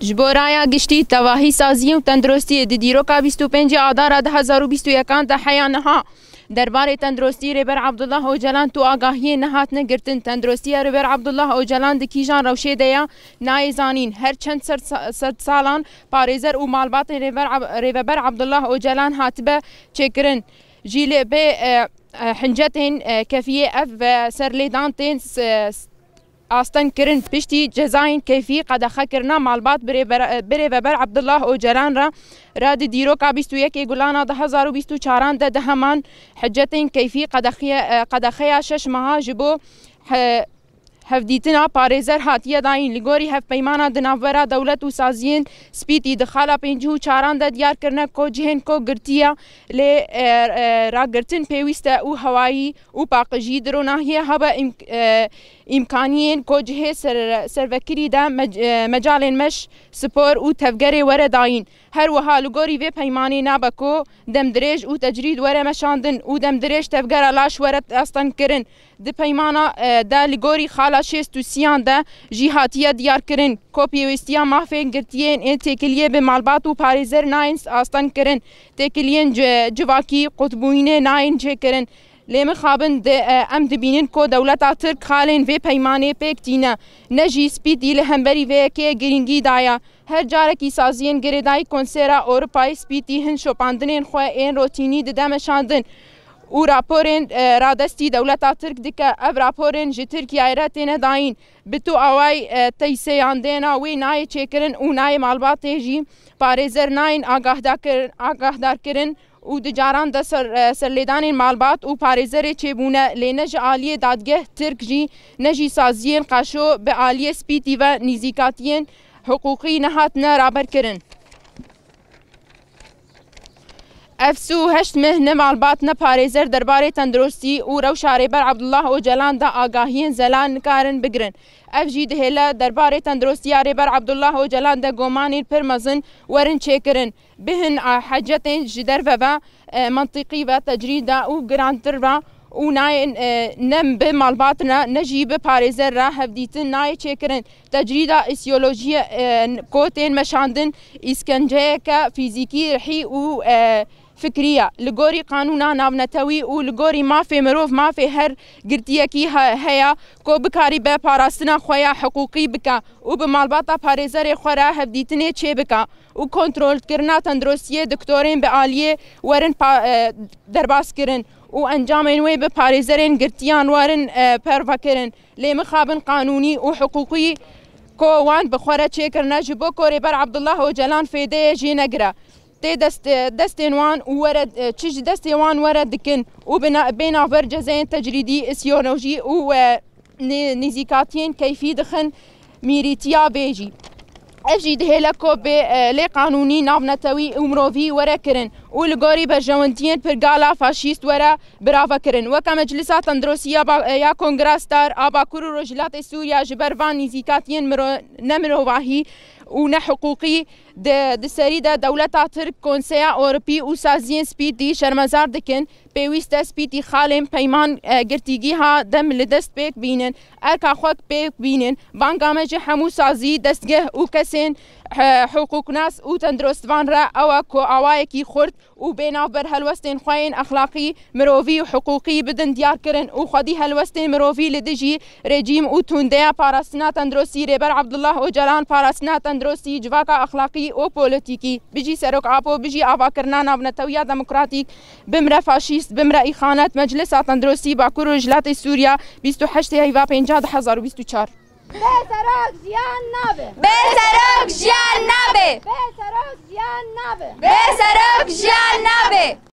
جبورایا گشتی تواهی سازی و تندرستی دیروکا 25 آذار 2021 تا حیانها درباره تندرستی ریبر عبدالله اوجلان تو آگاهی نهات نگرتن تندرستی ریبر عبدالله اوجلان دکیجان روشه دیا نایزانین هر چند صد سالان پارێزەر و مالبات ریبر عبدالله اوجلان هاتبه چکرن جیل به حنجتین کفیه اف و سرلیدانتین آستن کرن پشتی جزاین کیفی قدخه کرنا مالبات بری وبر عبدالله اوجلان را دیروکا 21 گلان 2024 ده همان حجتین کیفی قدخه 6 ماه جبو هفدیتنا پارێزەر هاتیه داین لگوری هف پیمانا دناورا دولت و سازین سپیتی دخالا 54 ده دیار کرنه کو جهن کو گرتیه لی را گرتن پیوسته او هوایی او پاقجی درو ناهیه هبا امکانیین کو جهه سروکری ده مجالین مش سپور او تفگری وره داین هر وها لگوری وی پیمانی نابکو دم دریج او تجرید وره مشاندن او دم دریج تفگر لاش وره استن کرن ده پیمانا ده لگوری خالا شیست و سیان ده جیهاتیه دیار کرن کو پیوستیا مافین گرتیین این تکلیه به مالبات و پارێزەر ناین استن کرن تکلیین جواکی قطبوینه ناین چه کرن لیم خابن ام دبینن کو دولتا ترک خالین وی پیمانه پکتینه نجی سپیدی لهمبری وی که گرینگی دایا هر جاره کی سازین گریدای کنسرا اروپای سپیدی هن شوپاندنین خو این روتینی دمشاندن او راپورین رادستی دولتا ترک دکه اب راپورین جی ترکیه را تینه داین بتو آوای تیسیان دینا وی نای چکرن او نای مالبات جی پارێزەر ناین آگاهدار کرن او دجاران ده سرلیدان مالبات و پارێزەر چبونه لینج عالی دادگه ترک جی نجی سازین قاشو به عالی سپیتی و نزیکاتین حقوقی نهات نه رابر کرن افسو هشت مهنه مالبات نه پارێزەر درباره تندرستی او روشا ریبر عبدالله اوجلان ده آگاهین زلان نکارن بگرن اف جی دهلا درباره تندرستی ریبر عبدالله اوجلان ده گومانین پرمزن ورن چکرن بهن حاجتین جدر و منطقی و تجرید او گرانتر و او نای نم به مالباتنا نجی به پارێزەر را هفدیتن نای چکرن تجرید ایسیولوژی کوتین مشاندن اسکنجه که فیزیکی رحی او فکریه لگوری قانونا ناونتوی و لگوری مافی مروف مافی هر گرتیه کی هیا کو بکاری به پاراستنا خویا حقوقی بکا و به مالباتا پارێزەر خورا هفدیتنه چه بکا و کنترول کرنا تندرستی دکتورین به عالیه ورن درباس کرن و انجام وی به پارێزەرین گرتیان ورن پروا کرن لی مخابن قانونی و حقوقی کو وان بخوره چه کرنا جبو کو ریبر عبدالله اوجلان فیده جی نگره تی دستین وان ورد چیز دستی وان ورد دکن و بنا ور جزاین تجریدی اسیولوژی و نزیکاتین کیفی دخن میریتیا بیجی اجی دهلا کو به لی قانونی ناونتوی امروی ورا کرن و لگوری برجوانتین پرگالا فاشیست ورا براوا کرن وکا مجلسات تندرستی یا کنگرس دار آبا کرو رجلات سوریا جبروان نزیکاتین نمرواهی و نه حقوقی د سری د دولتا ترک کنسیا اوروپی و سازین سپیدی شرمزار دکن پیوسته سپیدی خالم پیمان گرتیگی ها دم لدست بیک بینن ارکا خوک بیک بینن بانگامج همو سازی دستگه و کسین حقوق ناس و تندرستوان را او کو اوای کی خورد و بنا بر هلوستین خوین اخلاقی مروی و حقوقی بدن دیار کرن و خودی هلوستین مروی لدجی رژیم و تونده پاراستنا تندرستی ریبر عبدالله اوجلان پاراستنا تندرستی جواکا اخلاقی و پولیتیکی بجی سرک آپو بجی آوا کرنا ناونتویا دموکراتیک بمره فاشیست بمره ایخانت مجلس تندرستی باکور رجلات سوریا 28 هیوا 50/2024 بسرک زیان نبه بسرک زیان نبه بسرک زیان نبه بسرک زیان نبه